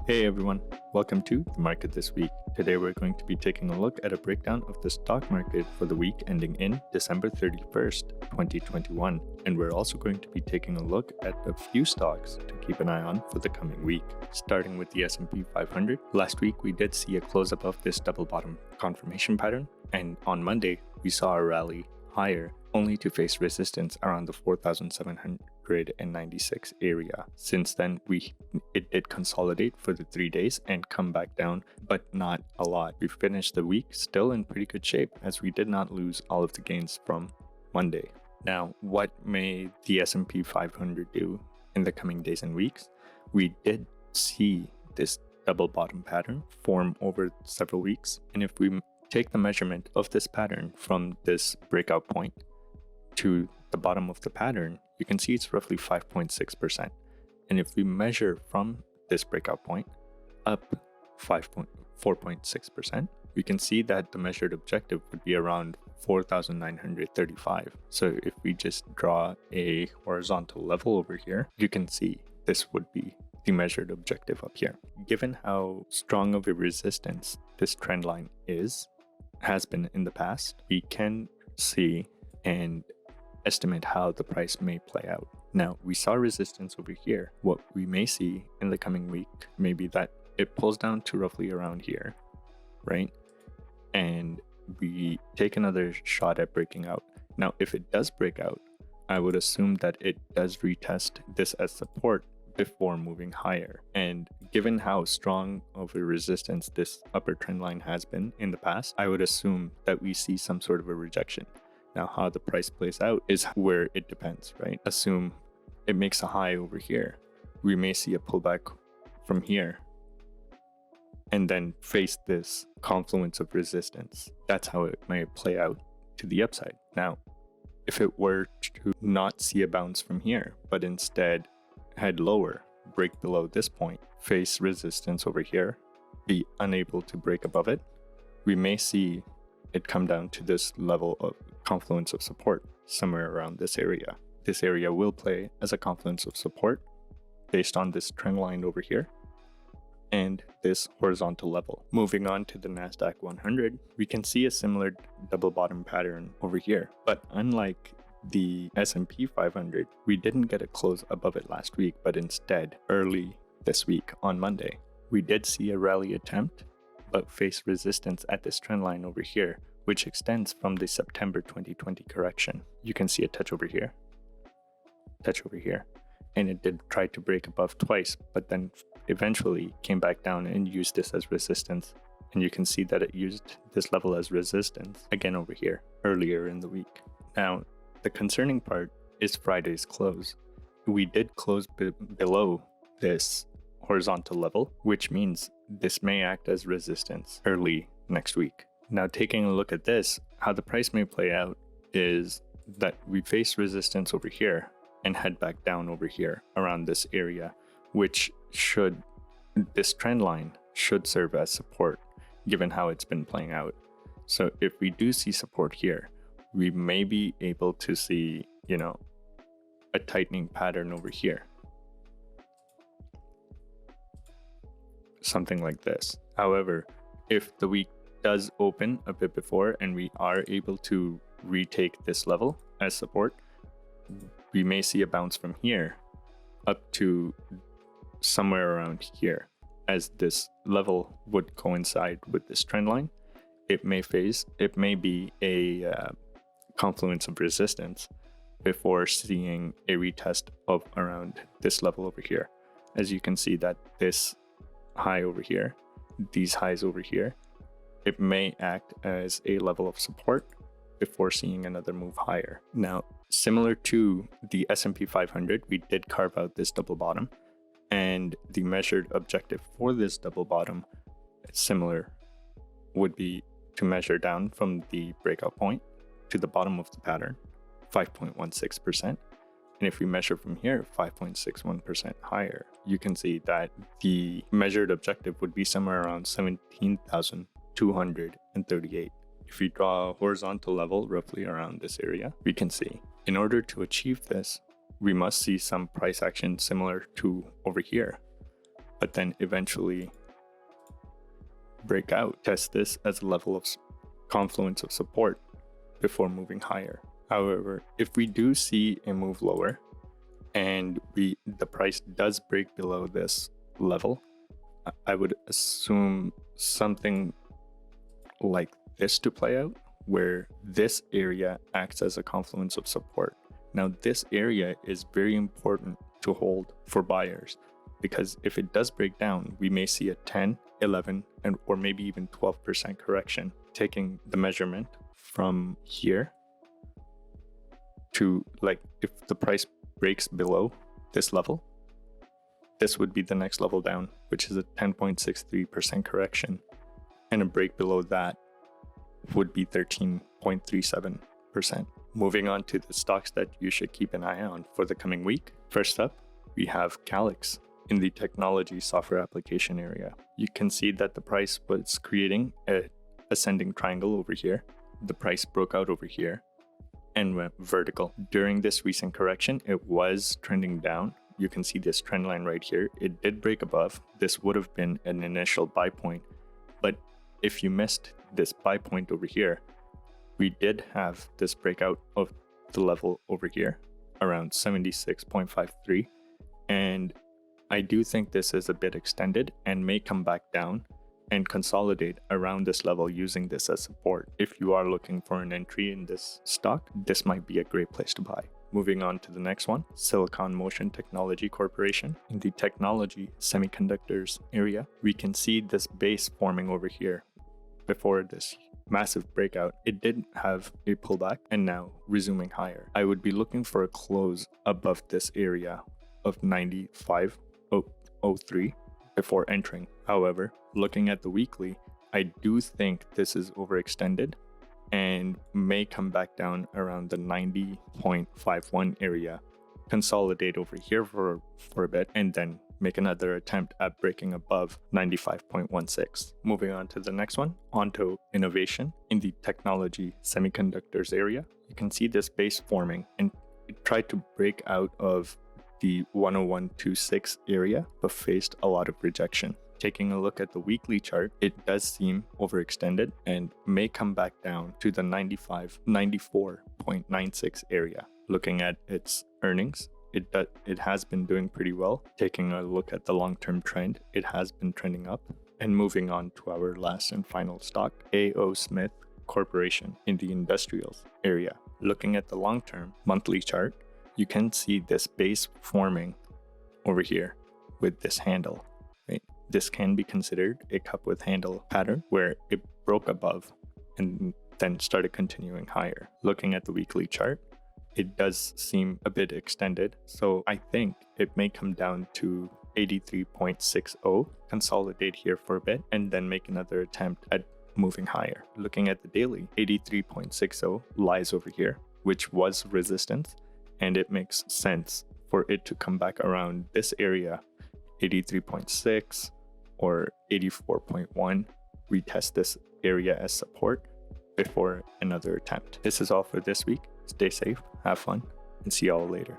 Hey everyone, welcome to the market this week. Today we're going to be taking a look at a breakdown of the stock market for the week ending in December 31st, 2021. And we're also going to be taking a look at a few stocks to keep an eye on for the coming week. Starting with the S&P 500, last week we did see a close above this double bottom confirmation pattern, and on Monday we saw a rally higher only to face resistance around the 4,796 area. Since then, it did consolidate for the 3 days and come back down, but not a lot. We finished the week still in pretty good shape as we did not lose all of the gains from Monday. Now, what may the S&P 500 do in the coming days and weeks? We did see this double bottom pattern form over several weeks, and if we take the measurement of this pattern from this breakout point to the bottom of the pattern, you can see it's roughly 5.6%. And if we measure from this breakout point up 4.6%, we can see that the measured objective would be around 4,935. So if we just draw a horizontal level over here, you can see this would be the measured objective up here. Given how strong of a resistance this trend line has been in the past, we can see and estimate how the price may play out. Now, we saw resistance over here. What we may see in the coming week may be that it pulls down to roughly around here, right? And we take another shot at breaking out. Now, if it does break out, I would assume that it does retest this as support before moving higher. And given how strong of a resistance this upper trend line has been in the past, I would assume that we see some sort of a rejection. Now, how the price plays out is where it depends, right? Assume it makes a high over here. We may see a pullback from here and then face this confluence of resistance. That's how it may play out to the upside. Now, if it were to not see a bounce from here, but instead head lower, break below this point, face resistance over here, be unable to break above it, we may see it come down to this level of confluence of support somewhere around this area. This area will play as a confluence of support based on this trend line over here and this horizontal level. Moving on to the NASDAQ 100, we can see a similar double bottom pattern over here, but unlike the S&P 500, we didn't get a close above it last week, but instead early this week on Monday, we did see a rally attempt but face resistance at this trend line over here, which extends from the September 2020 correction. You can see a touch over here, and it did try to break above twice, but then eventually came back down and used this as resistance. And you can see that it used this level as resistance again over here earlier in the week. Now, the concerning part is Friday's close. We did close below this horizontal level, which means this may act as resistance early next week. Now, taking a look at this, how the price may play out is that we face resistance over here and head back down over here around this area, this trend line should serve as support given how it's been playing out. So if we do see support here, we may be able to see, a tightening pattern over here. Something like this. However, if the week does open a bit before and we are able to retake this level as support, we may see a bounce from here up to somewhere around here. As this level would coincide with this trend line, it may be a confluence of resistance before seeing a retest of around this level over here. As you can see that this high over here, these highs over here, it may act as a level of support before seeing another move higher. Now, similar to the S&P 500, we did carve out this double bottom, and the measured objective for this double bottom, similar, would be to measure down from the breakout point to the bottom of the pattern, 5.16%. And if we measure from here, 5.61% higher, you can see that the measured objective would be somewhere around 17,238. If we draw a horizontal level roughly around this area, we can see in order to achieve this, we must see some price action similar to over here. but then eventually break out, test this as a level of confluence of support before moving higher. However, if we do see a move lower and the price does break below this level, I would assume something like this to play out, where this area acts as a confluence of support. Now, this area is very important to hold for buyers, because if it does break down, we may see a 10, 11, or maybe even 12% correction. Taking the measurement from here to, like, if the price breaks below this level, this would be the next level down, which is a 10.63% correction. And a break below that would be 13.37%. Moving on to the stocks that you should keep an eye on for the coming week. First up, we have CALX in the technology software application area. You can see that the price was creating an ascending triangle over here. The price broke out over here and went vertical. During this recent correction, it was trending down. You can see this trend line right here. It did break above. This would have been an initial buy point. But if you missed this buy point over here, we did have this breakout of the level over here around 76.53. And I do think this is a bit extended and may come back down and consolidate around this level, using this as support. If you are looking for an entry in this stock, this might be a great place to buy. Moving on to the next one, Silicon Motion Technology Corporation. In the technology semiconductors area, we can see this base forming over here. Before this massive breakout, it did have a pullback and now resuming higher. I would be looking for a close above this area of 95.03 before entering. However, looking at the weekly, I do think this is overextended and may come back down around the 90.51 area, consolidate over here for a bit, and then make another attempt at breaking above 95.16. Moving on to the next one, Onto Innovation in the technology semiconductors area. You can see this base forming, and it tried to break out of the 101.26 area, but faced a lot of rejection. Taking a look at the weekly chart, it does seem overextended and may come back down to the 94.96 area. Looking at its earnings, it has been doing pretty well. Taking a look at the long-term trend, it has been trending up. And moving on to our last and final stock, A.O. Smith Corporation in the industrials area. Looking at the long-term monthly chart, you can see this base forming over here with this handle, right? This can be considered a cup with handle pattern, where it broke above and then started continuing higher. Looking at the weekly chart, it does seem a bit extended, so I think it may come down to 83.60, consolidate here for a bit, and then make another attempt at moving higher. Looking at the daily, 83.60 lies over here, which was resistance, and it makes sense for it to come back around this area, 83.6 or 84.1, retest this area as support before another attempt. This is all for this week. Stay safe, have fun, and see y'all later.